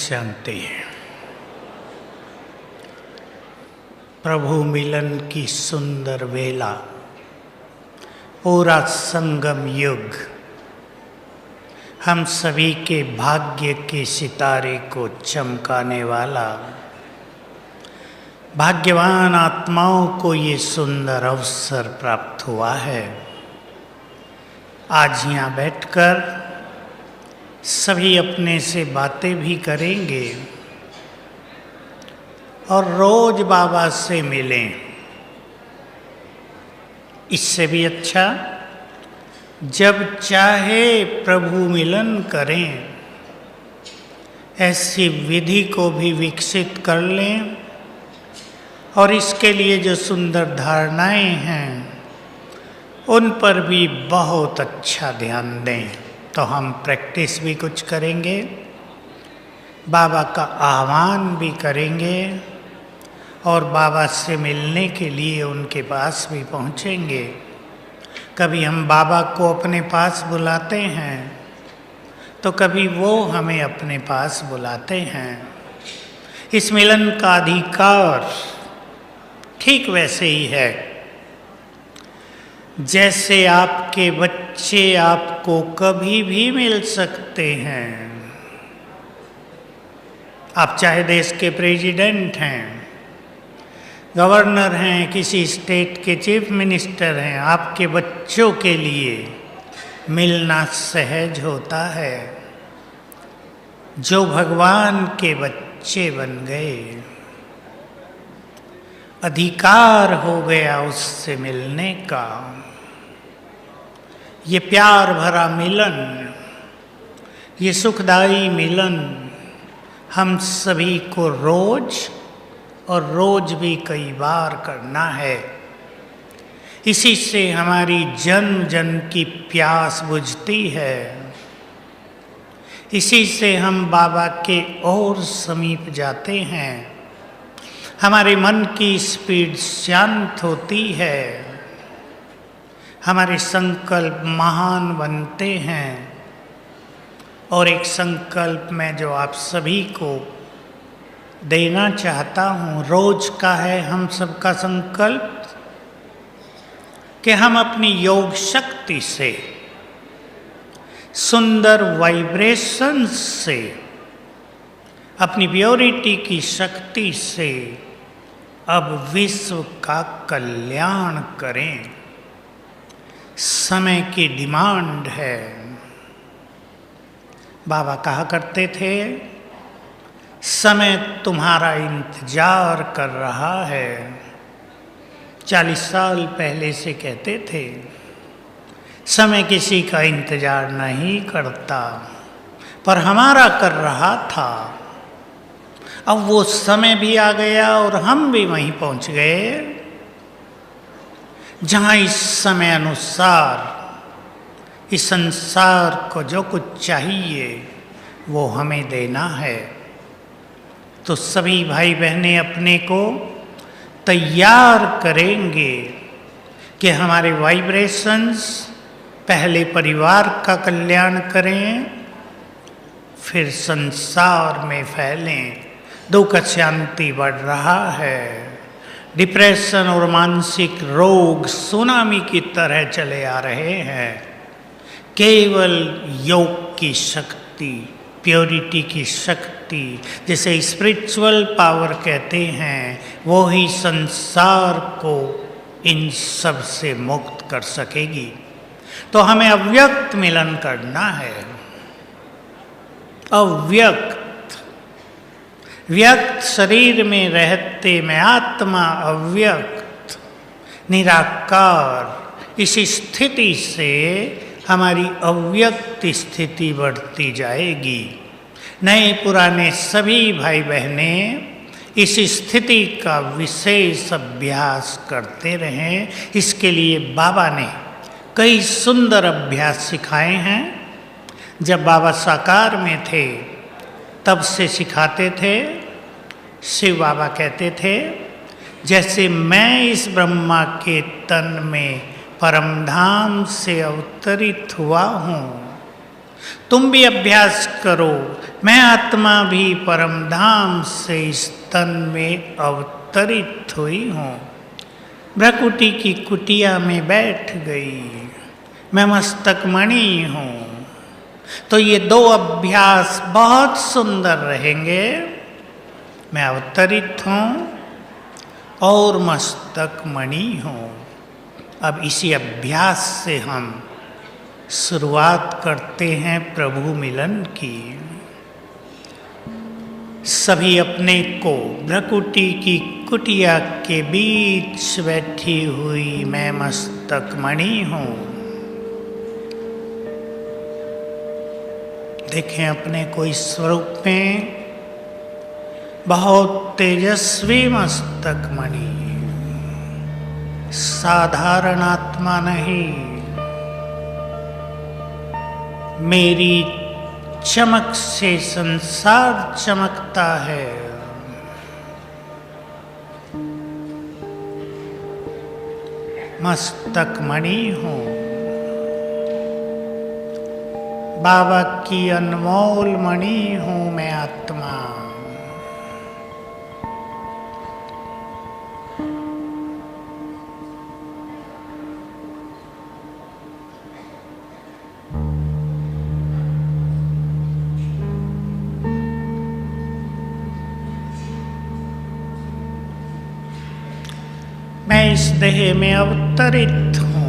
शांति। प्रभु मिलन की सुंदर वेला, पूरा संगम युग हम सभी के भाग्य के सितारे को चमकाने वाला, भाग्यवान आत्माओं को ये सुंदर अवसर प्राप्त हुआ है। आज यहाँ बैठकर सभी अपने से बातें भी करेंगे और रोज बाबा से मिलें। इससे भी अच्छा जब चाहे प्रभु मिलन करें, ऐसी विधि को भी विकसित कर लें और इसके लिए जो सुंदर धारणाएं हैं उन पर भी बहुत अच्छा ध्यान दें। तो हम प्रैक्टिस भी कुछ करेंगे, बाबा का आह्वान भी करेंगे और बाबा से मिलने के लिए उनके पास भी पहुँचेंगे। कभी हम बाबा को अपने पास बुलाते हैं तो कभी वो हमें अपने पास बुलाते हैं। इस मिलन का अधिकार ठीक वैसे ही है जैसे आपके बच्चे आपको कभी भी मिल सकते हैं। आप चाहे देश के प्रेसिडेंट हैं, गवर्नर हैं, किसी स्टेट के चीफ मिनिस्टर हैं, आपके बच्चों के लिए मिलना सहज होता है। जो भगवान के बच्चे बन गए, अधिकार हो गया उससे मिलने का। ये प्यार भरा मिलन, ये सुखदायी मिलन हम सभी को रोज और रोज भी कई बार करना है। इसी से हमारी जन्म जन्म की प्यास बुझती है। इसी से हम बाबा के और समीप जाते हैं। हमारे मन की स्पीड शांत होती है, हमारे संकल्प महान बनते हैं। और एक संकल्प मैं जो आप सभी को देना चाहता हूँ, रोज का है हम सबका संकल्प कि हम अपनी योग शक्ति से, सुंदर वाइब्रेशंस से, अपनी प्योरिटी की शक्ति से अब विश्व का कल्याण करें। समय की डिमांड है। बाबा कहा करते थे, समय तुम्हारा इंतजार कर रहा है। 40 साल पहले से कहते थे, समय किसी का इंतजार नहीं करता, पर हमारा कर रहा था। अब वो समय भी आ गया और हम भी वहीं पहुंच गए जहाँ इस समय अनुसार इस संसार को जो कुछ चाहिए वो हमें देना है। तो सभी भाई बहनें अपने को तैयार करेंगे कि हमारे वाइब्रेशंस पहले परिवार का कल्याण करें, फिर संसार में फैलें। दुख शांति बढ़ रहा है, डिप्रेशन और मानसिक रोग सुनामी की तरह चले आ रहे हैं। केवल योग की शक्ति, प्योरिटी की शक्ति, जिसे स्पिरिचुअल पावर कहते हैं, वो ही संसार को इन सब से मुक्त कर सकेगी। तो हमें अव्यक्त मिलन करना है। अव्यक्त, व्यक्त शरीर में रहते में आत्मा अव्यक्त, निराकार। इस स्थिति से हमारी अव्यक्त स्थिति बढ़ती जाएगी। नए पुराने सभी भाई बहनें इस स्थिति का विशेष अभ्यास करते रहें। इसके लिए बाबा ने कई सुंदर अभ्यास सिखाए हैं। जब बाबा साकार में थे तब से सिखाते थे। शिव बाबा कहते थे, जैसे मैं इस ब्रह्मा के तन में परमधाम से अवतरित हुआ हूँ, तुम भी अभ्यास करो। मैं आत्मा भी परम धाम से इस तन में अवतरित हुई हूँ। भ्रकुटी की कुटिया में बैठ गई, मैं मस्तक मणि हूँ। तो ये दो अभ्यास बहुत सुंदर रहेंगे। मैं अवतरित हूँ और मस्तक मणि हूँ। अब इसी अभ्यास से हम शुरुआत करते हैं प्रभु मिलन की। सभी अपने को भ्रकुटी की कुटिया के बीच बैठी हुई मैं मस्तक मणि हूँ देखें अपने को इस स्वरूप में, बहुत तेजस्वी मस्तक मणि, साधारण आत्मा नहीं। मेरी चमक से संसार चमकता है। मस्तक मणि हूँ, बाबा की अनमोल मणि हूँ मैं आत्मा। मैं इस देह में अवतरित हूँ।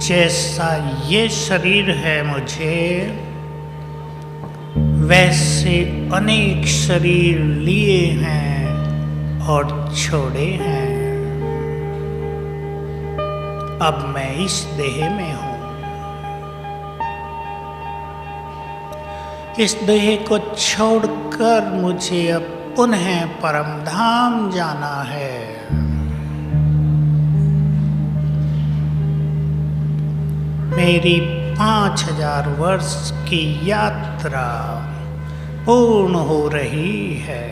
जैसा ये शरीर है मुझे, वैसे अनेक शरीर लिए हैं और छोड़े हैं। अब मैं इस देह में हूँ। इस देह को छोड़कर मुझे अब पुनः परम धाम जाना है। मेरी 5000 वर्ष की यात्रा पूर्ण हो रही है।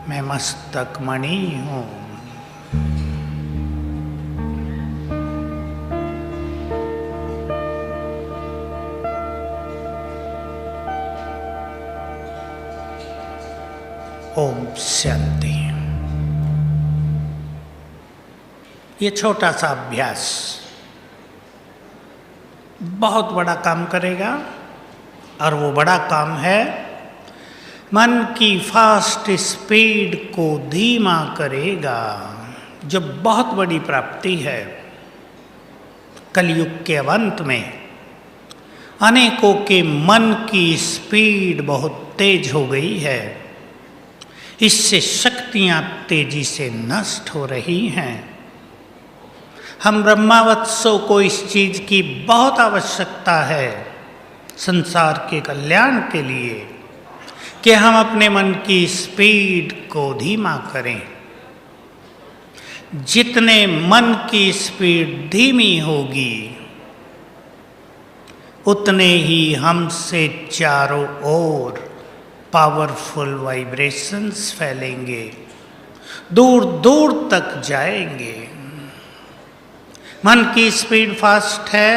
मैं मस्तक मणि हूँ। ओम शांति। ये छोटा सा अभ्यास बहुत बड़ा काम करेगा, और वो बड़ा काम है मन की फास्ट स्पीड को धीमा करेगा, जो बहुत बड़ी प्राप्ति है। कलयुग के अंत में अनेकों के मन की स्पीड बहुत तेज हो गई है। इससे शक्तियां तेजी से नष्ट हो रही हैं। हम ब्रह्मावत्सों को इस चीज की बहुत आवश्यकता है संसार के कल्याण के लिए, कि हम अपने मन की स्पीड को धीमा करें। जितने मन की स्पीड धीमी होगी, उतने ही हमसे चारों ओर पावरफुल वाइब्रेशंस फैलेंगे, दूर दूर तक जाएंगे। मन की स्पीड फास्ट है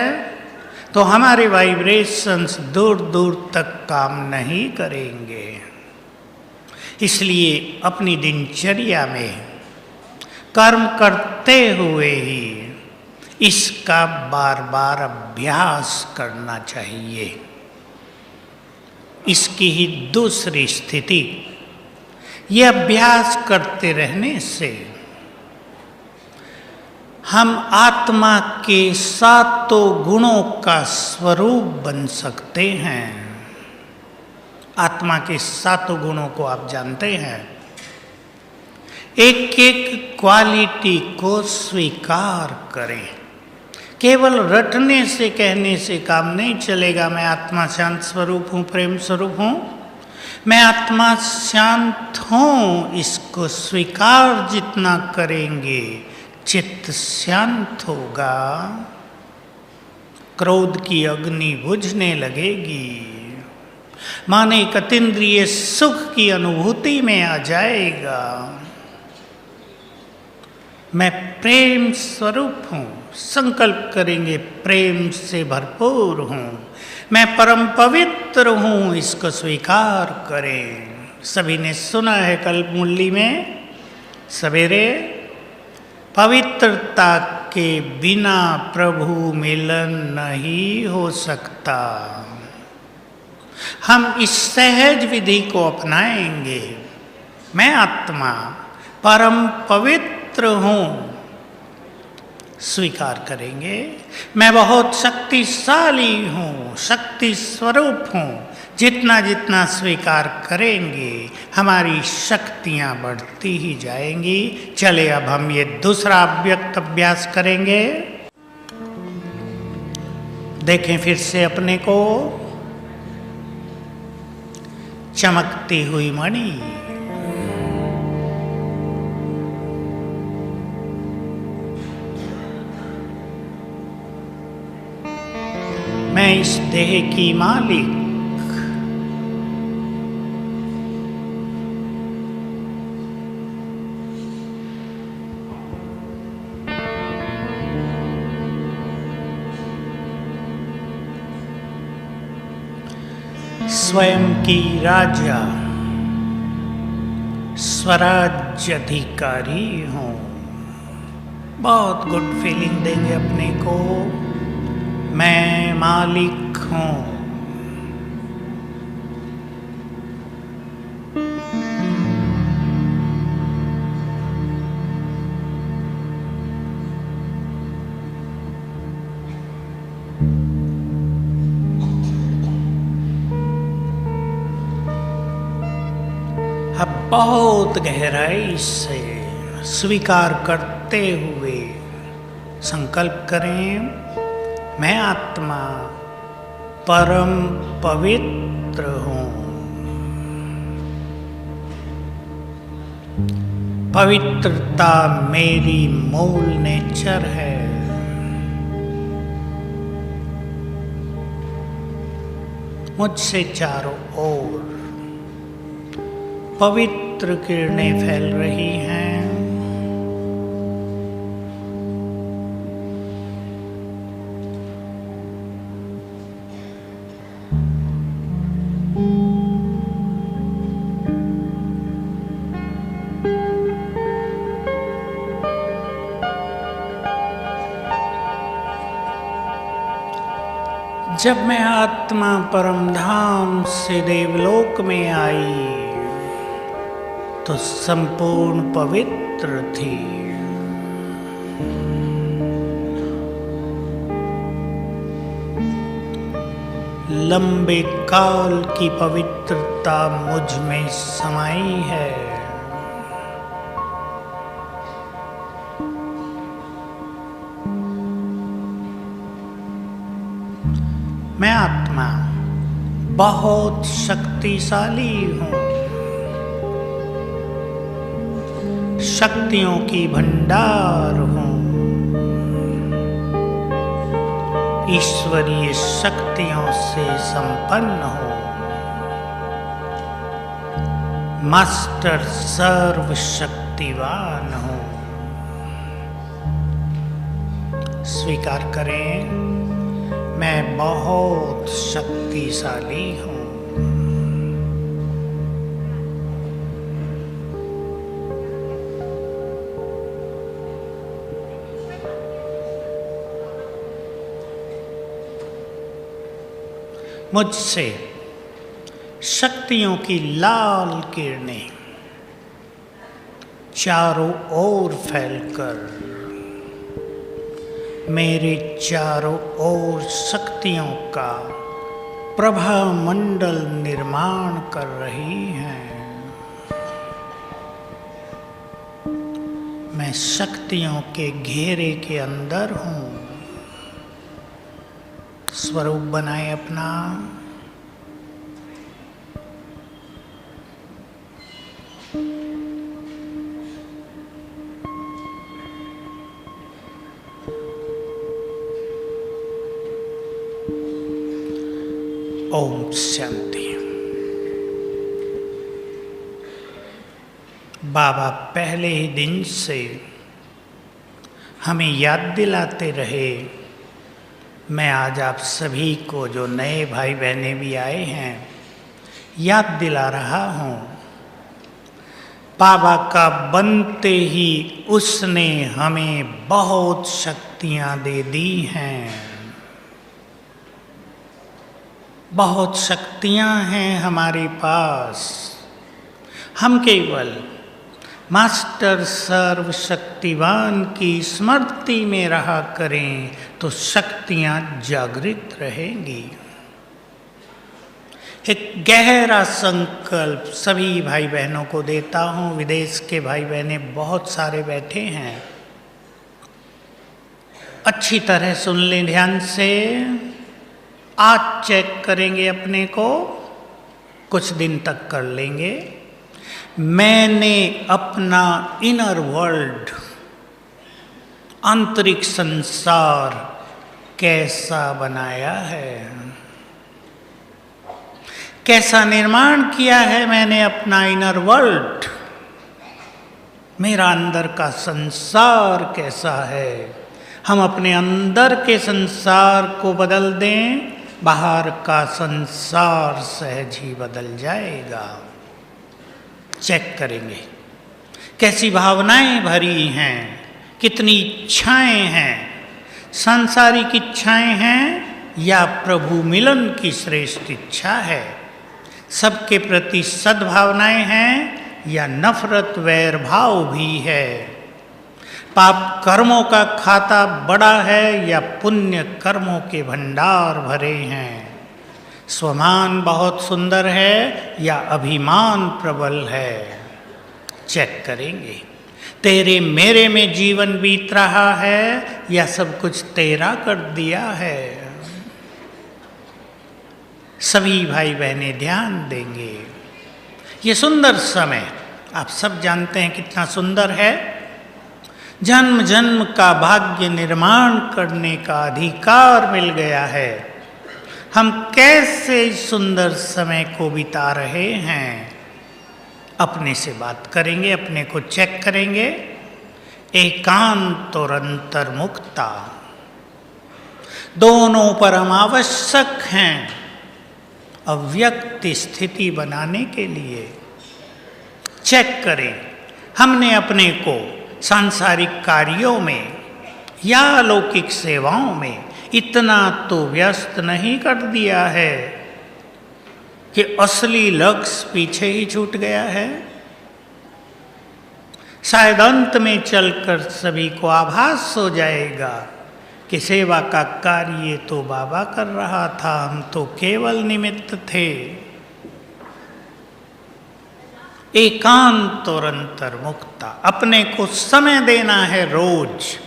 तो हमारे वाइब्रेशंस दूर दूर तक काम नहीं करेंगे। इसलिए अपनी दिनचर्या में कर्म करते हुए ही इसका बार बार अभ्यास करना चाहिए। इसकी ही दूसरी स्थिति, ये अभ्यास करते रहने से हम आत्मा के सातों गुणों का स्वरूप बन सकते हैं। आत्मा के सातों गुणों को आप जानते हैं। एक एक क्वालिटी को स्वीकार करें। केवल रटने से कहने से काम नहीं चलेगा। मैं आत्मा शांत स्वरूप हूँ, प्रेम स्वरूप हूँ, मैं आत्मा शांत हूँ, इसको स्वीकार जितना करेंगे चित्त शांत होगा। क्रोध की अग्नि बुझने लगेगी। माने एक अतीन्द्रिय सुख की अनुभूति में आ जाएगा। मैं प्रेम स्वरूप हूँ। संकल्प करेंगे प्रेम से भरपूर हूँ। मैं परम पवित्र हूँ, इसको स्वीकार करें। सभी ने सुना है कल मुरली में सवेरे, पवित्रता के बिना प्रभु मिलन नहीं हो सकता। हम इस सहज विधि को अपनाएंगे। मैं आत्मा परम पवित्र हूँ, स्वीकार करेंगे। मैं बहुत शक्तिशाली हूँ, शक्ति स्वरूप हूँ। जितना जितना स्वीकार करेंगे हमारी शक्तियाँ बढ़ती ही जाएंगी। चले अब हम ये दूसरा अव्यक्त अभ्यास करेंगे। देखें फिर से अपने को, चमकती हुई मणि। मैं इस देह की मालिक। स्वयं की राजा, स्वराज्य अधिकारी हूँ। बहुत गुड फीलिंग देंगे अपने को। मैं मालिक हूँ। अब बहुत गहराई से स्वीकार करते हुए संकल्प करें, मैं आत्मा परम पवित्र हूँ। पवित्रता मेरी मूल नेचर है। मुझसे चारों ओर पवित्र किरणें फैल रही हैं। जब मैं आत्मा परम धाम से देवलोक में आई तो संपूर्ण पवित्र थी। लंबे काल की पवित्रता मुझ में समाई है। मैं आत्मा बहुत शक्तिशाली हूँ। शक्तियों की भंडार हूँ। ईश्वरीय शक्तियों से संपन्न हूँ। मास्टर सर्वशक्तिवान हूँ। स्वीकार करें, मैं बहुत शक्तिशाली हूँ। मुझसे शक्तियों की लाल किरणें चारों ओर फैलकर मेरे चारों ओर शक्तियों का प्रभा मंडल निर्माण कर रही हैं। मैं शक्तियों के घेरे के अंदर हूँ। स्वरूप बनाए अपना। ओम शांति। बाबा पहले ही दिन से हमें याद दिलाते रहे। मैं आज आप सभी को, जो नए भाई बहनें भी आए हैं, याद दिला रहा हूँ, बाबा का बनते ही उसने हमें बहुत शक्तियाँ दे दी हैं। बहुत शक्तियाँ हैं हमारे पास। हम केवल मास्टर सर्वशक्तिवान की स्मृति में रहा करें तो शक्तियाँ जागृत रहेंगी। एक गहरा संकल्प सभी भाई बहनों को देता हूँ। विदेश के भाई बहनें बहुत सारे बैठे हैं, अच्छी तरह सुन लें ध्यान से। आज चेक करेंगे अपने को, कुछ दिन तक कर लेंगे। मैंने अपना इनर वर्ल्ड, आंतरिक संसार कैसा बनाया है, कैसा निर्माण किया है मैंने अपना इनर वर्ल्ड। मेरा अंदर का संसार कैसा है। हम अपने अंदर के संसार को बदल दें, बाहर का संसार सहज ही बदल जाएगा। चेक करेंगे कैसी भावनाएं भरी हैं, कितनी इच्छाएं हैं, सांसारिक इच्छाएं हैं या प्रभु मिलन की श्रेष्ठ इच्छा है। सबके प्रति सद्भावनाएं हैं या नफरत वैर भाव भी है। पाप कर्मों का खाता बड़ा है या पुण्य कर्मों के भंडार भरे हैं। स्वमान बहुत सुंदर है या अभिमान प्रबल है। चेक करेंगे तेरे मेरे में जीवन बीत रहा है या सब कुछ तेरा कर दिया है। सभी भाई बहनें ध्यान देंगे। ये सुंदर समय आप सब जानते हैं कितना सुंदर है। जन्म जन्म का भाग्य निर्माण करने का अधिकार मिल गया है। हम कैसे इस सुंदर समय को बिता रहे हैं, अपने से बात करेंगे, अपने को चेक करेंगे। एकांत और अंतर्मुखता दोनों परम आवश्यक हैं अव्यक्त स्थिति बनाने के लिए। चेक करें हमने अपने को सांसारिक कार्यों में या अलौकिक सेवाओं में इतना तो व्यस्त नहीं कर दिया है कि असली लक्ष्य पीछे ही छूट गया है। शायद अंत में चलकर सभी को आभास हो जाएगा कि सेवा का कार्य तो बाबा कर रहा था, हम तो केवल निमित्त थे। एकांत और अंतर्मुखता, अपने को समय देना है रोज।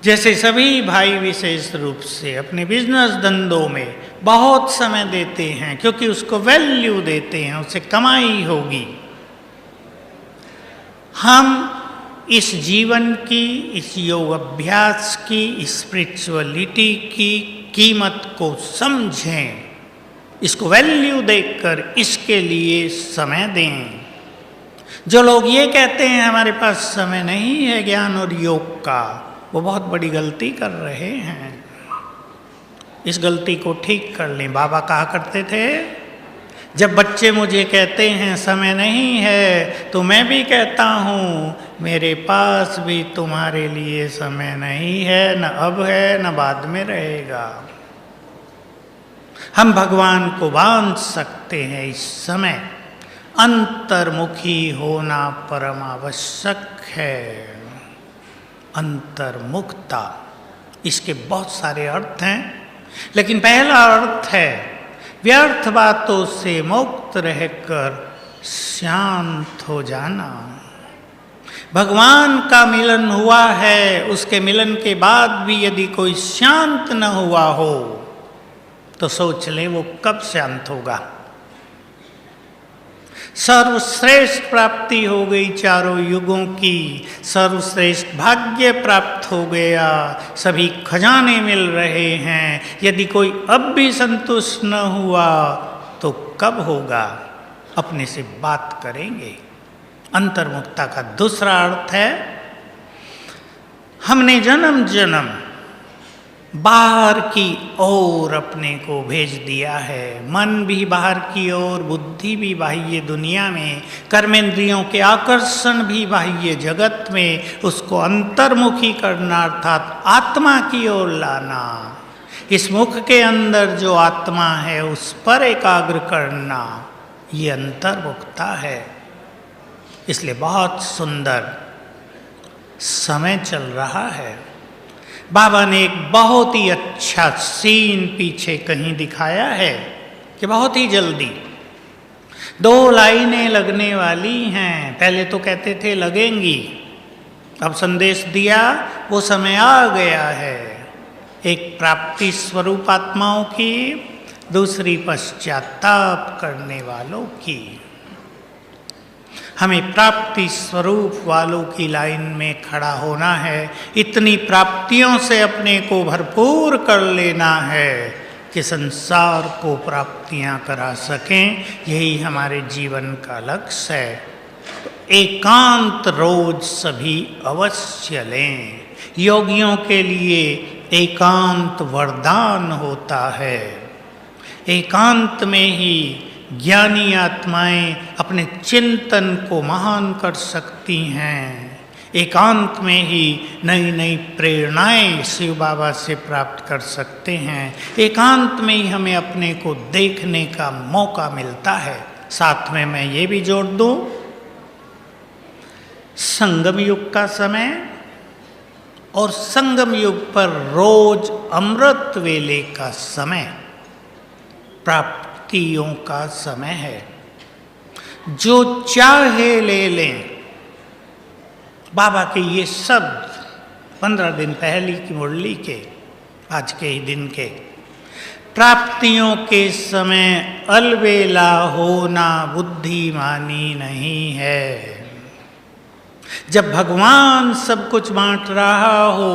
जैसे सभी भाई विशेष रूप से अपने बिजनेस धंधों में बहुत समय देते हैं क्योंकि उसको वैल्यू देते हैं, उससे कमाई होगी। हम इस जीवन की, इस योग अभ्यास की, इस स्पिरिचुअलिटी की कीमत को समझें, इसको वैल्यू देकर इसके लिए समय दें। जो लोग ये कहते हैं हमारे पास समय नहीं है ज्ञान और योग का, वो बहुत बड़ी गलती कर रहे हैं। इस गलती को ठीक कर लें। बाबा कहा करते थे, जब बच्चे मुझे कहते हैं समय नहीं है, तो मैं भी कहता हूँ मेरे पास भी तुम्हारे लिए समय नहीं है, न अब है न बाद में रहेगा। हम भगवान को बांध सकते हैं इस समय। अंतर्मुखी होना परम आवश्यक है। अंतर्मुखता, इसके बहुत सारे अर्थ हैं, लेकिन पहला अर्थ है व्यर्थ बातों से मुक्त रहकर शांत हो जाना। भगवान का मिलन हुआ है, उसके मिलन के बाद भी यदि कोई शांत न हुआ हो तो सोच ले वो कब शांत होगा। सर्वश्रेष्ठ प्राप्ति हो गई चारों युगों की, सर्वश्रेष्ठ भाग्य प्राप्त हो गया, सभी खजाने मिल रहे हैं। यदि कोई अब भी संतुष्ट न हुआ तो कब होगा? अपने से बात करेंगे। अंतर्मुखता का दूसरा अर्थ है हमने जन्म जन्म बाहर की ओर अपने को भेज दिया है। मन भी बाहर की ओर, बुद्धि भी बाह्य दुनिया में, कर्मेंद्रियों के आकर्षण भी बाह्य जगत में, उसको अंतर्मुखी करना अर्थात आत्मा की ओर लाना। इस मुख के अंदर जो आत्मा है उस पर एकाग्र करना, ये अंतर्मुखता है। इसलिए बहुत सुंदर समय चल रहा है। बाबा ने एक बहुत ही अच्छा सीन पीछे कहीं दिखाया है कि बहुत ही जल्दी 2 लाइनें लगने वाली हैं। पहले तो कहते थे लगेंगी, अब संदेश दिया वो समय आ गया है। एक प्राप्ति स्वरूप आत्माओं की, दूसरी पश्चाताप करने वालों की। हमें प्राप्ति स्वरूप वालों की लाइन में खड़ा होना है। इतनी प्राप्तियों से अपने को भरपूर कर लेना है कि संसार को प्राप्तियां करा सकें। यही हमारे जीवन का लक्ष्य है। तो एकांत रोज सभी अवश्य लें। योगियों के लिए एकांत वरदान होता है। एकांत में ही ज्ञानी आत्माएं अपने चिंतन को महान कर सकती हैं। एकांत में ही नई नई प्रेरणाएं शिव बाबा से प्राप्त कर सकते हैं। एकांत में ही हमें अपने को देखने का मौका मिलता है। साथ में मैं ये भी जोड़ दूं, संगम युग का समय और संगम युग पर रोज अमृत वेले का समय प्राप्तियों का समय है। जो चाहे ले लें। बाबा के ये शब्द 15 दिन पहले की मुरली के, आज के ही दिन के, प्राप्तियों के समय अलबेला होना बुद्धिमानी नहीं है। जब भगवान सब कुछ बांट रहा हो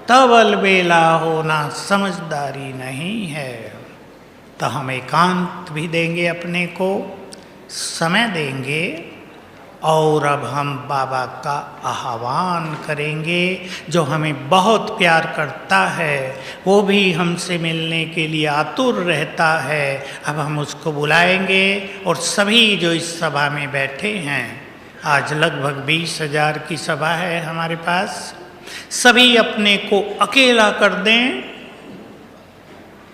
तब अलबेला होना समझदारी नहीं है। तो हम एकांत भी देंगे, अपने को समय देंगे और अब हम बाबा का आह्वान करेंगे। जो हमें बहुत प्यार करता है, वो भी हमसे मिलने के लिए आतुर रहता है। अब हम उसको बुलाएंगे और सभी जो इस सभा में बैठे हैं, आज लगभग 20,000 की सभा है हमारे पास, सभी अपने को अकेला कर दें।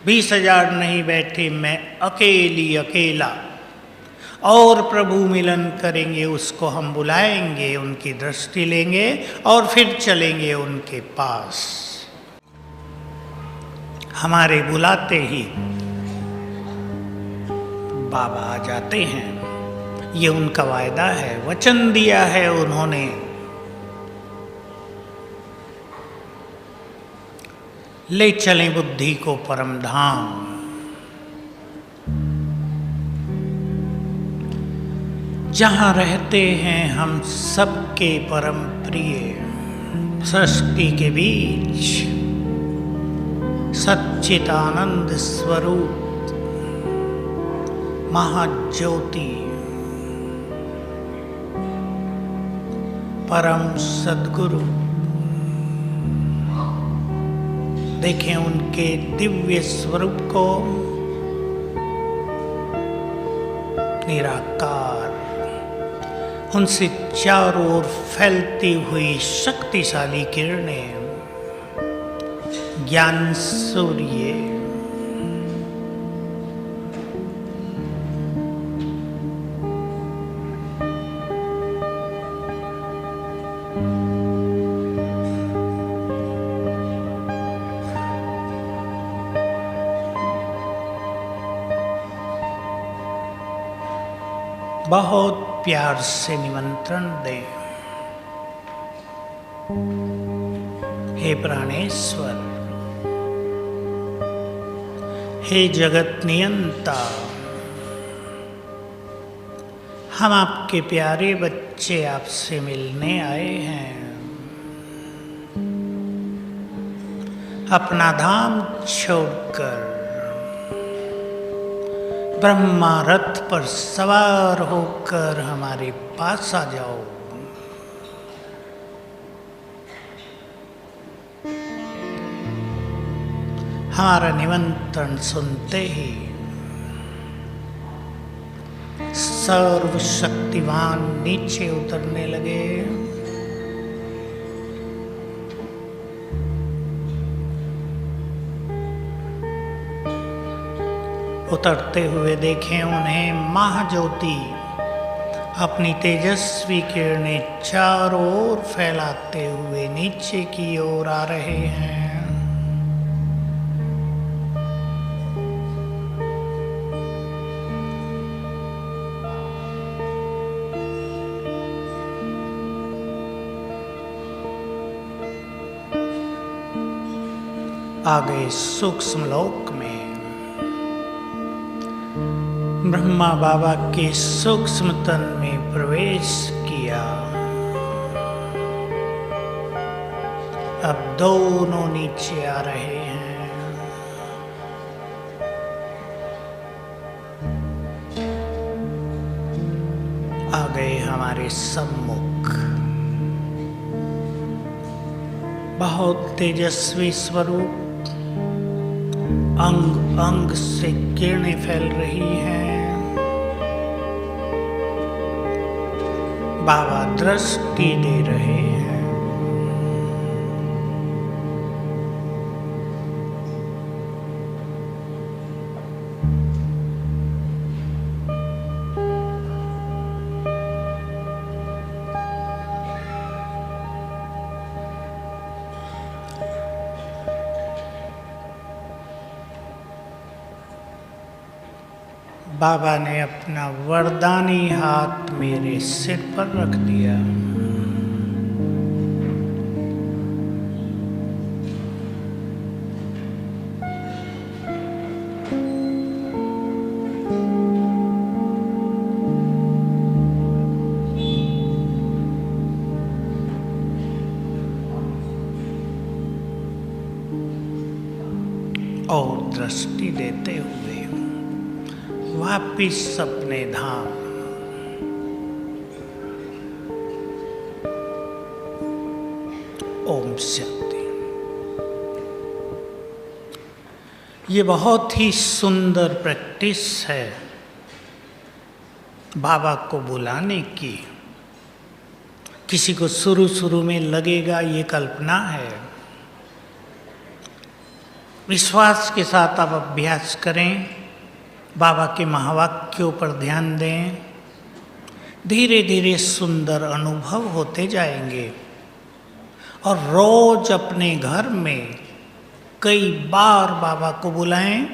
20,000 नहीं बैठे, मैं अकेला और प्रभु मिलन करेंगे। उसको हम बुलाएंगे, उनकी दृष्टि लेंगे और फिर चलेंगे उनके पास। हमारे बुलाते ही बाबा आ जाते हैं, ये उनका वायदा है, वचन दिया है उन्होंने। ले चलें बुद्धि को परम धाम। जहाँ रहते हैं हम सबके परम प्रिय, सृष्टि के बीच सच्चिदानंद स्वरूप महाज्योति परम सद्गुरु। देखें उनके दिव्य स्वरूप को, निराकार, उनसे चारों ओर फैलती हुई शक्तिशाली किरणें, ज्ञान सूर्य, बहुत प्यार से निमंत्रण दें। हे प्राणेश्वर, हे जगत नियंता, हम आपके प्यारे बच्चे आपसे मिलने आए हैं। अपना धाम छोड़कर ब्रह्मा रथ पर सवार होकर हमारे पास आ जाओ। हमारा निमंत्रण सुनते ही सर्वशक्तिमान नीचे उतरने लगे। उतरते हुए देखें उन्हें महाज्योति अपनी तेजस्वी किरणें चारों ओर फैलाते हुए नीचे की ओर आ रहे हैं। आ गए सूक्ष्म लोक में। ब्रह्मा बाबा के सूक्ष्म तन में प्रवेश किया। अब दोनों नीचे आ रहे हैं। आ गए हमारे सम्मुख। बहुत तेजस्वी स्वरूप, अंग अंग से किरणें फैल रही हैं। बाबा दृष्टि दे रहे हैं। बाबा ने अपना वरदानी हाथ मेरे सिर पर रख दिया। और दृष्टि देते हुए वापिस अपने धाम। ओम शांति। ये बहुत ही सुंदर प्रैक्टिस है बाबा को बुलाने की। किसी को शुरू में लगेगा ये कल्पना है। विश्वास के साथ आप अभ्यास करें, बाबा के महावाक्यों पर ध्यान दें। धीरे धीरे सुंदर अनुभव होते जाएंगे और रोज अपने घर में कई बार बाबा को बुलाएं।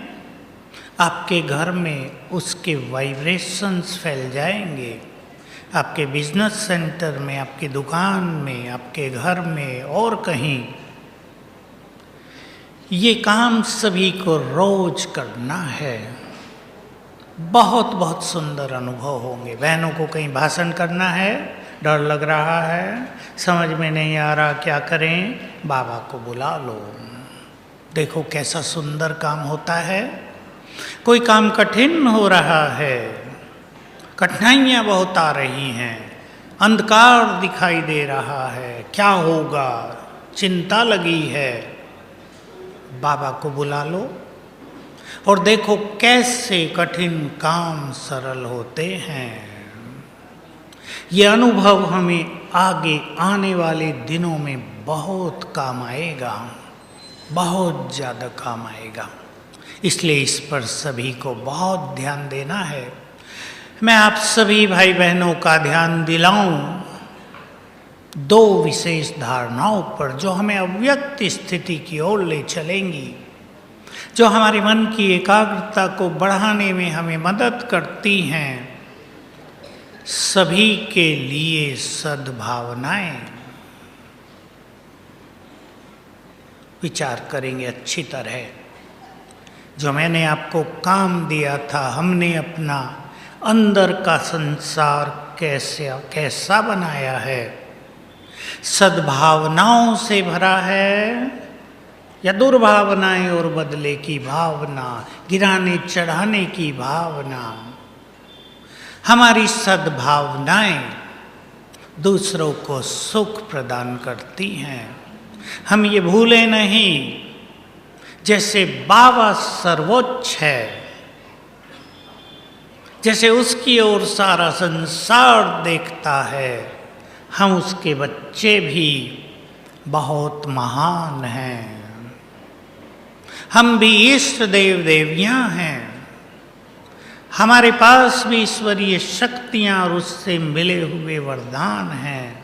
आपके घर में उसके वाइब्रेशंस फैल जाएंगे। आपके बिजनेस सेंटर में, आपकी दुकान में, आपके घर में और कहीं। ये काम सभी को रोज करना है। बहुत बहुत सुंदर अनुभव होंगे। बहनों को कहीं भाषण करना है, डर लग रहा है, समझ में नहीं आ रहा क्या करें, बाबा को बुला लो। देखो कैसा सुंदर काम होता है। कोई काम कठिन हो रहा है, कठिनाइयाँ बहुत आ रही हैं, अंधकार दिखाई दे रहा है, क्या होगा, चिंता लगी है, बाबा को बुला लो और देखो कैसे कठिन काम सरल होते हैं। ये अनुभव हमें आगे आने वाले दिनों में बहुत काम आएगा, बहुत ज़्यादा काम आएगा। इसलिए इस पर सभी को बहुत ध्यान देना है। मैं आप सभी भाई बहनों का ध्यान दिलाऊं दो विशेष धारणाओं पर जो हमें अव्यक्त स्थिति की ओर ले चलेंगी, जो हमारे मन की एकाग्रता को बढ़ाने में हमें मदद करती हैं। सभी के लिए सद्भावनाएं। विचार करेंगे अच्छी तरह। जो मैंने आपको काम दिया था, हमने अपना अंदर का संसार कैसा बनाया है, सद्भावनाओं से भरा है या दुर्भावनाएं और बदले की भावना, गिराने चढ़ाने की भावना। हमारी सद्भावनाएं दूसरों को सुख प्रदान करती हैं। हम ये भूलें नहीं जैसे बाबा सर्वोच्च है, जैसे उसकी ओर सारा संसार देखता है, हम उसके बच्चे भी बहुत महान हैं। हम भी इष्ट देव देवियां हैं। हमारे पास भी ईश्वरीय शक्तियां और उससे मिले हुए वरदान हैं।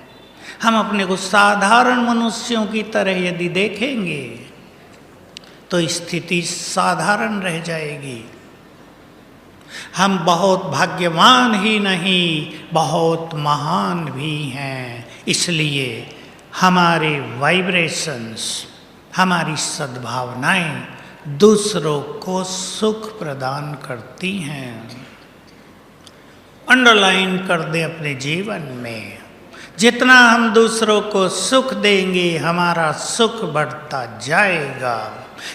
हम अपने को साधारण मनुष्यों की तरह यदि देखेंगे तो स्थिति साधारण रह जाएगी। हम बहुत भाग्यवान ही नहीं, बहुत महान भी हैं। इसलिए हमारे वाइब्रेशंस, हमारी सद्भावनाएं दूसरों को सुख प्रदान करती हैं। अंडरलाइन कर दें अपने जीवन में, जितना हम दूसरों को सुख देंगे हमारा सुख बढ़ता जाएगा।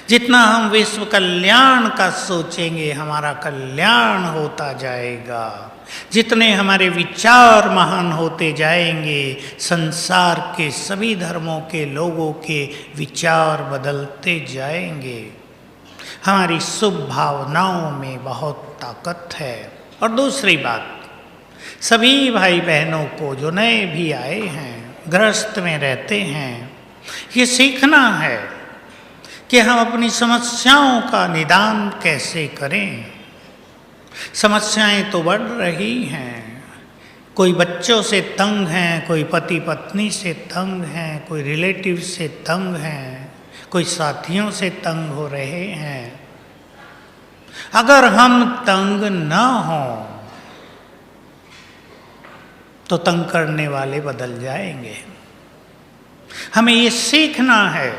जितना हम विश्व कल्याण का सोचेंगे हमारा कल्याण होता जाएगा। जितने हमारे विचार महान होते जाएंगे संसार के सभी धर्मों के लोगों के विचार बदलते जाएंगे। हमारी शुभ भावनाओं में बहुत ताकत है। और दूसरी बात, सभी भाई बहनों को जो नए भी आए हैं, गृहस्थ में रहते हैं, ये सीखना है कि हम अपनी समस्याओं का निदान कैसे करें। समस्याएं तो बढ़ रही हैं। कोई बच्चों से तंग हैं, कोई पति पत्नी से तंग हैं, कोई रिलेटिव से तंग हैं, कोई साथियों से तंग हो रहे हैं। अगर हम तंग न हों तो तंग करने वाले बदल जाएंगे। हमें ये सीखना है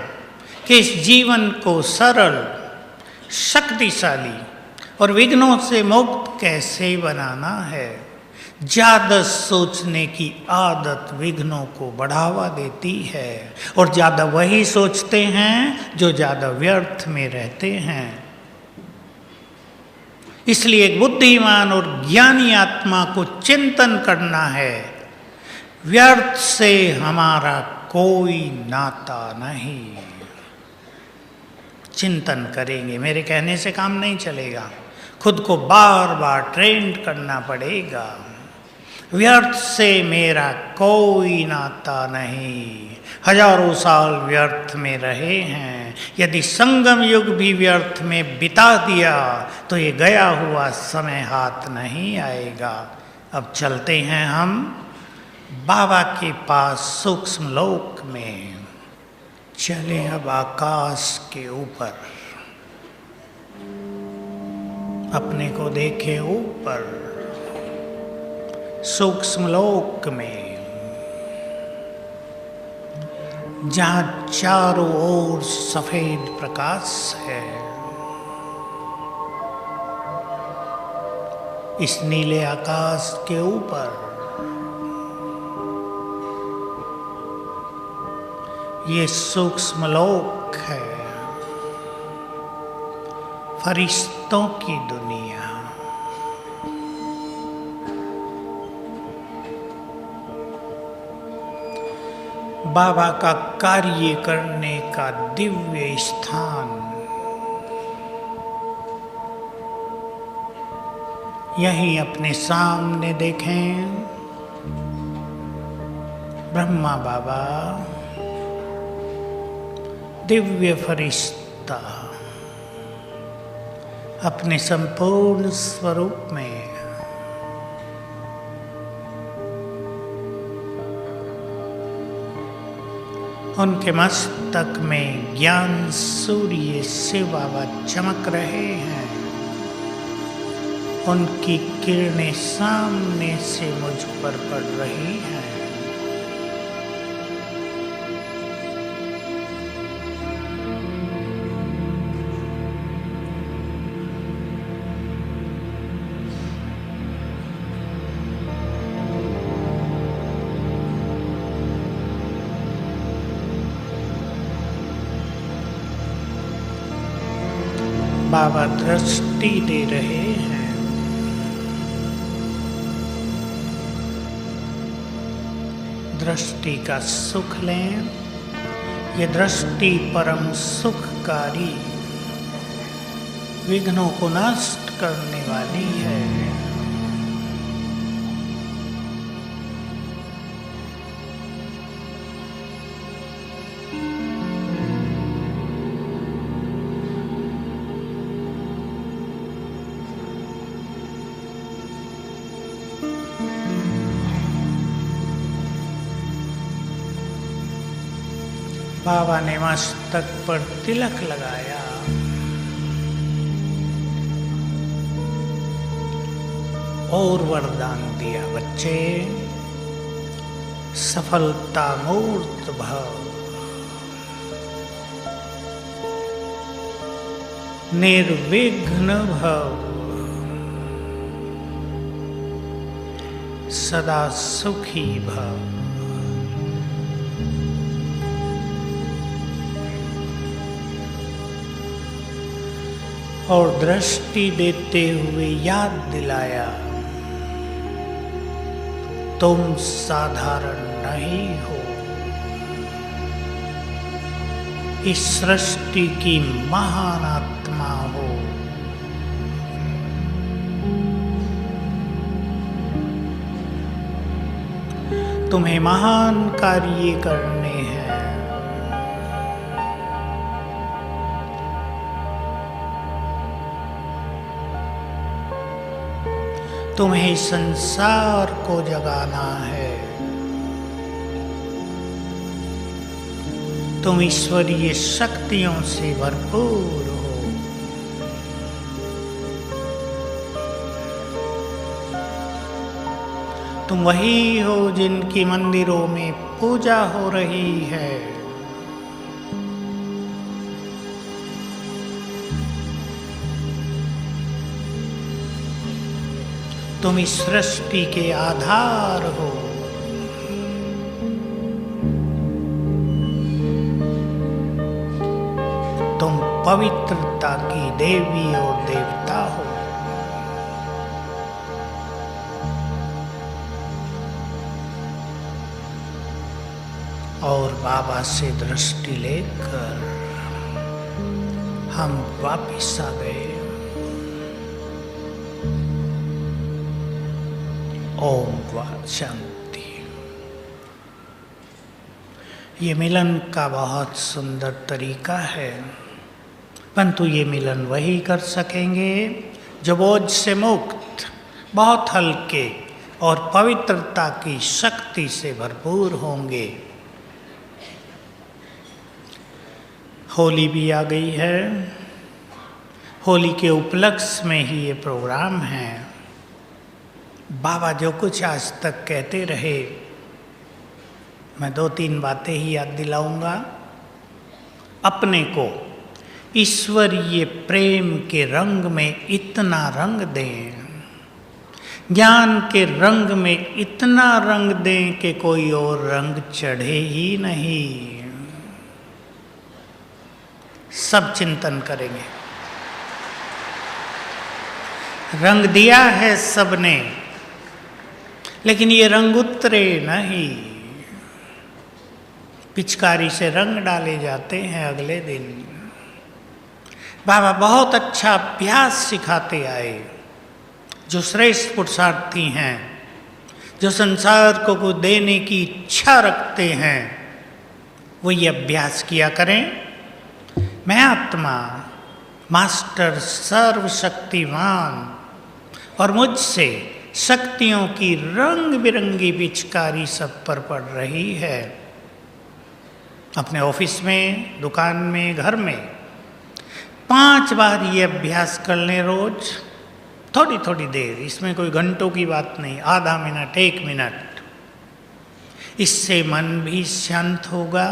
कि इस जीवन को सरल, शक्तिशाली और विघ्नों से मुक्त कैसे बनाना है। ज़्यादा सोचने की आदत विघ्नों को बढ़ावा देती है और ज़्यादा वही सोचते हैं जो ज़्यादा व्यर्थ में रहते हैं। इसलिए एक बुद्धिमान और ज्ञानी आत्मा को चिंतन करना है, व्यर्थ से हमारा कोई नाता नहीं। चिंतन करेंगे, मेरे कहने से काम नहीं चलेगा, खुद को बार बार ट्रेंड करना पड़ेगा। व्यर्थ से मेरा कोई नाता नहीं। हजारों साल व्यर्थ में रहे हैं, यदि संगम युग भी व्यर्थ में बिता दिया तो ये गया हुआ समय हाथ नहीं आएगा। अब चलते हैं हम बाबा के पास सूक्ष्म लोक में। चले अब आकाश के ऊपर, अपने को देखे ऊपर सूक्ष्म लोक में, जहां चारों ओर सफेद प्रकाश है। इस नीले आकाश के ऊपर ये सूक्ष्म लोक है, फरिश्तों की दुनिया। बाबा का कार्य करने का दिव्य स्थान। यहीं अपने सामने देखें ब्रह्मा बाबा, दिव्य फरिश्ता अपने संपूर्ण स्वरूप में। उनके मस्तक में ज्ञान सूर्य शिव बाबा चमक रहे हैं। उनकी किरणें सामने से मुझ पर पड़ रही हैं। बाबा दृष्टि दे रहे हैं। दृष्टि का सुख लें। ये दृष्टि परम सुखकारी विघ्नों को नष्ट करने वाली है। बाबा ने मस्तक पर तिलक लगाया। और वरदान दिया, बच्चे सफलता मूर्त भव, निर्विघ्न भव, सदा सुखी भव। और दृष्टि देते हुए याद दिलाया, तुम साधारण नहीं हो, इस सृष्टि की महान आत्मा हो। तुम्हें महान कार्य करने हैं। तुम्हें संसार को जगाना है। तुम ईश्वरीय शक्तियों से भरपूर हो। तुम वही हो जिनकी मंदिरों में पूजा हो रही है। तुम इस सृष्टि के आधार हो। तुम पवित्रता की देवी और देवता हो। और बाबा से दृष्टि लेकर हम वापिस आ गए। ओम शांति। ये मिलन का बहुत सुंदर तरीका है, परंतु ये मिलन वही कर सकेंगे जो बोझ से मुक्त, बहुत हल्के और पवित्रता की शक्ति से भरपूर होंगे। होली भी आ गई है। होली के उपलक्ष्य में ही ये प्रोग्राम है। बाबा जो कुछ आज तक कहते रहे, मैं 2-3 बातें ही याद दिलाऊंगा। अपने को ईश्वरीय प्रेम के रंग में इतना रंग दें, ज्ञान के रंग में इतना रंग दें कि कोई और रंग चढ़े ही नहीं। सब चिंतन करेंगे। रंग दिया है सबने, लेकिन ये रंग उतरे नहीं। पिचकारी से रंग डाले जाते हैं अगले दिन। बाबा बहुत अच्छा अभ्यास सिखाते आए। जो श्रेष्ठ पुरुषार्थी हैं, जो संसार को कुछ देने की इच्छा रखते हैं, वो ये अभ्यास किया करें। मैं आत्मा, मास्टर सर्वशक्तिमान, और मुझसे शक्तियों की रंग बिरंगी पिचकारी सब पर पड़ रही है। अपने ऑफिस में, दुकान में, घर में 5 बार ये अभ्यास कर लें रोज, थोड़ी थोड़ी देर। इसमें कोई घंटों की बात नहीं, आधा मिनट, 1 मिनट। इससे मन भी शांत होगा,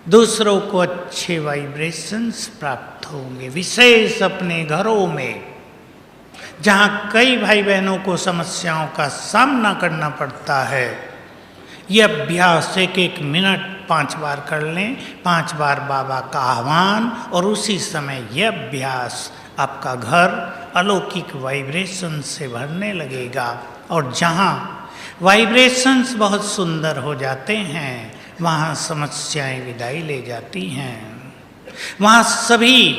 दूसरों को अच्छे वाइब्रेशंस प्राप्त होंगे। विशेष अपने घरों में, जहाँ कई भाई बहनों को समस्याओं का सामना करना पड़ता है, ये अभ्यास 1-1 मिनट 5 बार कर लें। 5 बार बाबा का आह्वान, और उसी समय यह अभ्यास आपका घर अलौकिक वाइब्रेशन से भरने लगेगा। और जहाँ वाइब्रेशंस बहुत सुंदर हो जाते हैं, वहाँ समस्याएं विदाई ले जाती हैं। वहाँ सभी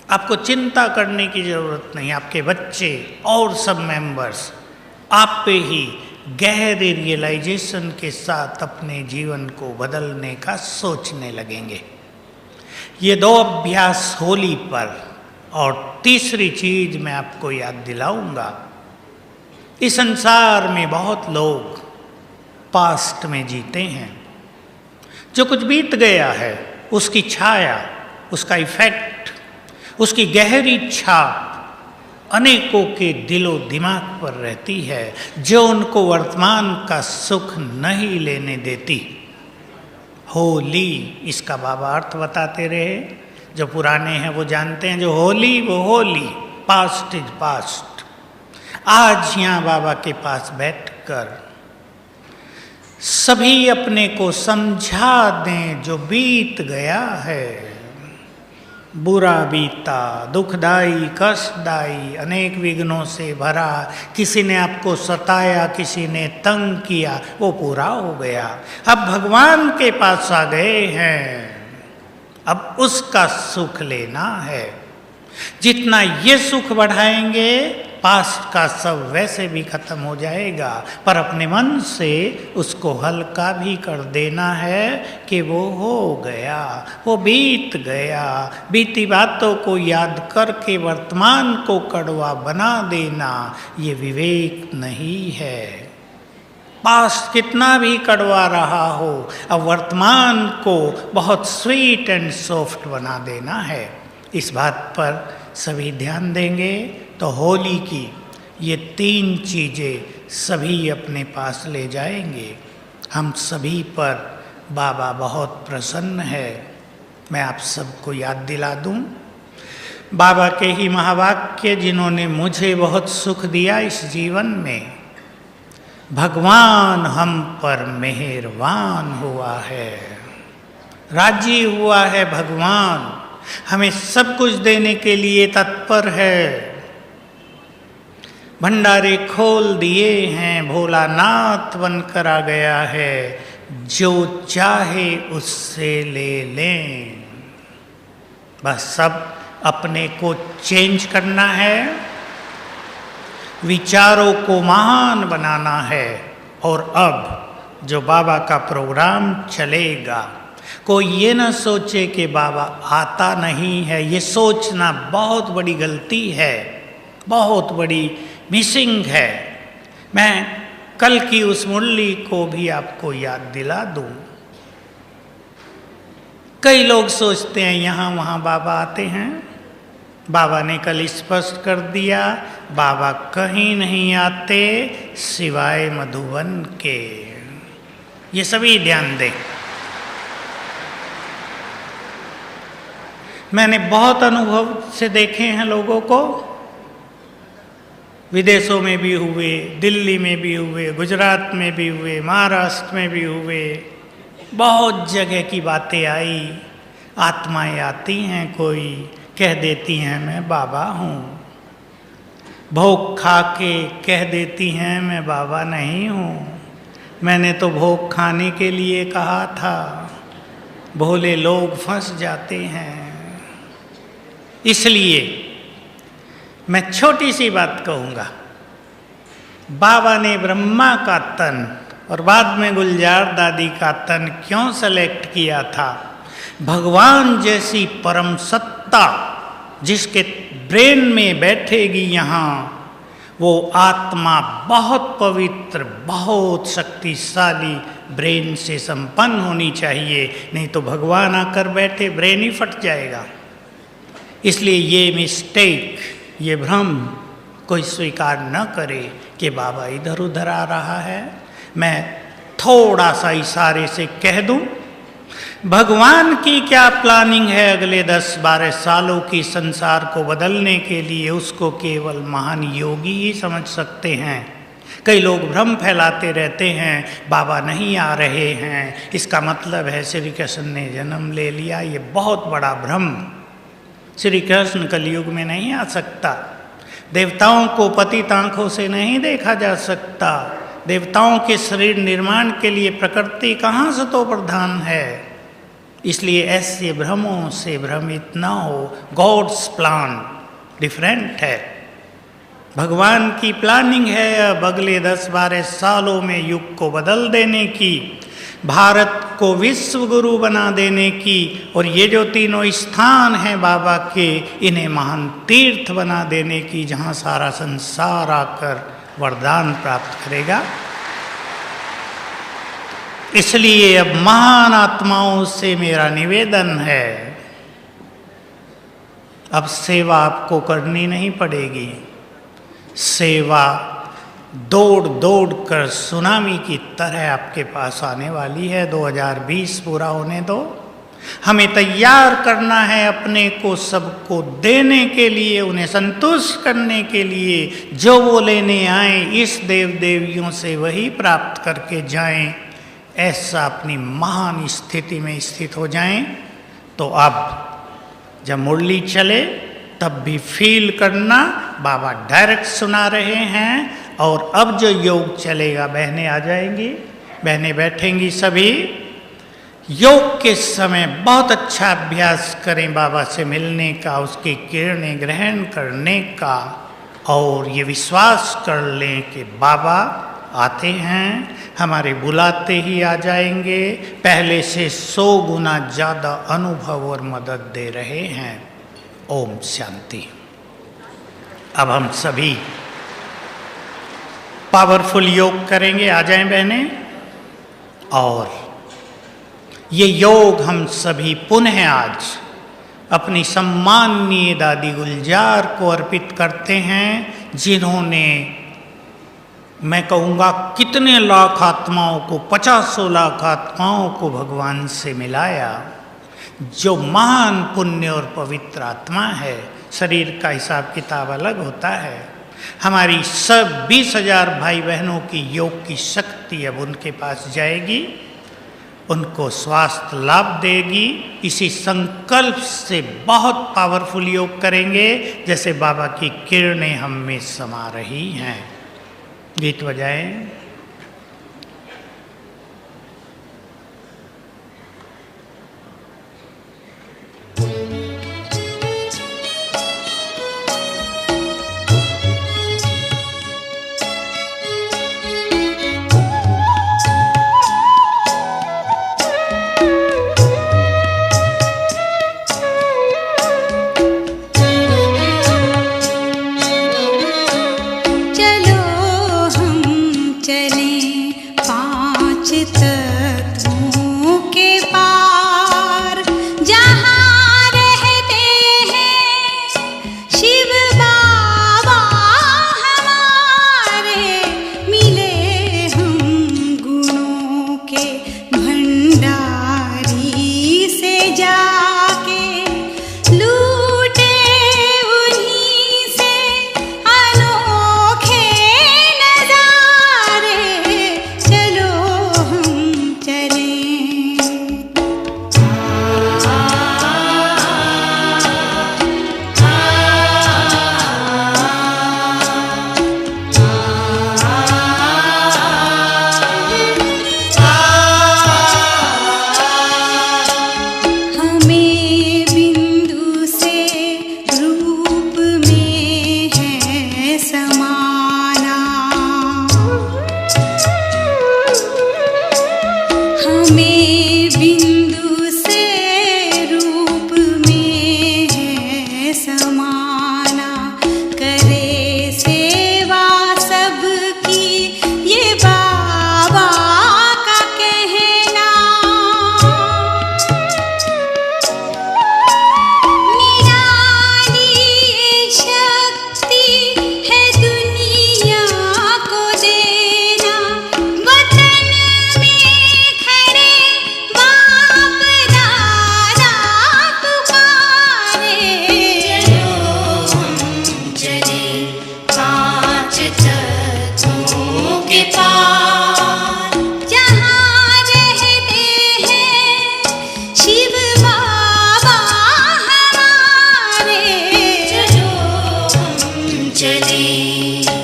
आपको चिंता करने की ज़रूरत नहीं। आपके बच्चे और सब मेंबर्स आप पे ही गहरे रियलाइजेशन के साथ अपने जीवन को बदलने का सोचने लगेंगे। ये 2 अभ्यास होली पर। और तीसरी चीज मैं आपको याद दिलाऊंगा, इस संसार में बहुत लोग पास्ट में जीते हैं। जो कुछ बीत गया है उसकी छाया, उसका इफेक्ट, उसकी गहरी छाप अनेकों के दिलो दिमाग पर रहती है, जो उनको वर्तमान का सुख नहीं लेने देती। होली, इसका बाबा अर्थ बताते रहे। जो पुराने हैं वो जानते हैं, जो होली वो होली, पास्ट इज पास्ट। आज यहाँ बाबा के पास बैठकर सभी अपने को समझा दें जो बीत गया है। बुरा बीता, दुखदाई, कष्टदाई, अनेक विघ्नों से भरा, किसी ने आपको सताया, किसी ने तंग किया, वो पूरा हो गया। अब भगवान के पास आ गए हैं, अब उसका सुख लेना है। जितना ये सुख बढ़ाएंगे पास्ट का सब वैसे भी खत्म हो जाएगा, पर अपने मन से उसको हल्का भी कर देना है कि वो हो गया, वो बीत गया। बीती बातों को याद करके वर्तमान को कड़वा बना देना ये विवेक नहीं है। पास्ट कितना भी कड़वा रहा हो, अब वर्तमान को बहुत स्वीट एंड सॉफ्ट बना देना है। इस बात पर सभी ध्यान देंगे तो होली की ये 3 चीज़ें सभी अपने पास ले जाएंगे। हम सभी पर बाबा बहुत प्रसन्न है। मैं आप सबको याद दिला दूं, बाबा के ही महावाक्य जिन्होंने मुझे बहुत सुख दिया इस जीवन में। भगवान हम पर मेहरबान हुआ है, राजी हुआ है। भगवान हमें सब कुछ देने के लिए तत्पर है। भंडारे खोल दिए हैं, भोलानाथ बनकर आ गया है। जो चाहे उससे ले लें, बस सब अपने को चेंज करना है, विचारों को महान बनाना है। और अब जो बाबा का प्रोग्राम चलेगा, कोई ये ना सोचे कि बाबा आता नहीं है। ये सोचना बहुत बड़ी गलती है, बहुत बड़ी मिसिंग है। मैं कल की उस मुरली को भी आपको याद दिला दूं। कई लोग सोचते हैं यहाँ वहाँ बाबा आते हैं। बाबा ने कल स्पष्ट कर दिया, बाबा कहीं नहीं आते सिवाय मधुबन के। ये सभी ध्यान दें। मैंने बहुत अनुभव से देखे हैं लोगों को, विदेशों में भी हुए, दिल्ली में भी हुए, गुजरात में भी हुए, महाराष्ट्र में भी हुए। बहुत जगह की बातें आई, आत्माएं आती हैं, कोई कह देती हैं मैं बाबा हूँ, भोग खा के कह देती हैं मैं बाबा नहीं हूँ। मैंने तो भोग खाने के लिए कहा था, भोले लोग फंस जाते हैं। इसलिए मैं छोटी सी बात कहूँगा। बाबा ने ब्रह्मा का तन और बाद में गुलजार दादी का तन क्यों सेलेक्ट किया था? भगवान जैसी परम सत्ता जिसके ब्रेन में बैठेगी यहाँ, वो आत्मा बहुत पवित्र, बहुत शक्तिशाली ब्रेन से संपन्न होनी चाहिए, नहीं तो भगवान आकर बैठे ब्रेन ही फट जाएगा। इसलिए ये मिस्टेक, ये भ्रम कोई स्वीकार न करे कि बाबा इधर उधर आ रहा है। मैं थोड़ा सा इशारे से कह दूं, भगवान की क्या प्लानिंग है अगले 10-12 सालों की संसार को बदलने के लिए, उसको केवल महान योगी ही समझ सकते हैं। कई लोग भ्रम फैलाते रहते हैं, बाबा नहीं आ रहे हैं, इसका मतलब है श्री कृष्ण ने जन्म ले लिया। ये बहुत बड़ा भ्रम। श्री कृष्ण कलयुग में नहीं आ सकता। देवताओं को पतित आंखों से नहीं देखा जा सकता। देवताओं के शरीर निर्माण के लिए प्रकृति कहाँ से तो प्रधान है। इसलिए ऐसे भ्रमों से भ्रमित न हो। गॉड्स प्लान डिफरेंट है। भगवान की प्लानिंग है अब अगले 10-12 सालों में युग को बदल देने की, भारत को विश्व गुरु बना देने की, और ये जो तीनों स्थान हैं बाबा के, इन्हें महान तीर्थ बना देने की, जहाँ सारा संसार आकर वरदान प्राप्त करेगा। इसलिए अब महान आत्माओं से मेरा निवेदन है, अब सेवा आपको करनी नहीं पड़ेगी। सेवा दौड़ दौड़ कर सुनामी की तरह आपके पास आने वाली है। 2020 पूरा होने दो। हमें तैयार करना है अपने को सबको देने के लिए, उन्हें संतुष्ट करने के लिए। जो वो लेने आए इस देव देवियों से वही प्राप्त करके जाएं। ऐसा अपनी महान स्थिति में स्थित हो जाएं। तो अब जब मुरली चले तब भी फील करना बाबा डायरेक्ट सुना रहे हैं। और अब जो योग चलेगा, बहनें आ जाएंगी, बहनें बैठेंगी सभी। योग के समय बहुत अच्छा अभ्यास करें बाबा से मिलने का, उसकी किरणें ग्रहण करने का, और ये विश्वास कर लें कि बाबा आते हैं, हमारे बुलाते ही आ जाएंगे। पहले से 100 गुना ज़्यादा अनुभव और मदद दे रहे हैं। ओम शांति। अब हम सभी पावरफुल योग करेंगे। आ जाएं बहनें। और ये योग हम सभी पुनः आज अपनी सम्माननीय दादी गुलजार को अर्पित करते हैं, जिन्होंने, मैं कहूँगा, कितने लाख आत्माओं को, 50 लाख आत्माओं को भगवान से मिलाया। जो महान पुण्य और पवित्र आत्मा है। शरीर का हिसाब किताब अलग होता है। हमारी सब 20,000 भाई बहनों की योग की शक्ति अब उनके पास जाएगी, उनको स्वास्थ्य लाभ देगी। इसी संकल्प से बहुत पावरफुल योग करेंगे, जैसे बाबा की किरणें हम में समा रही हैं। गीत बजाएं। चले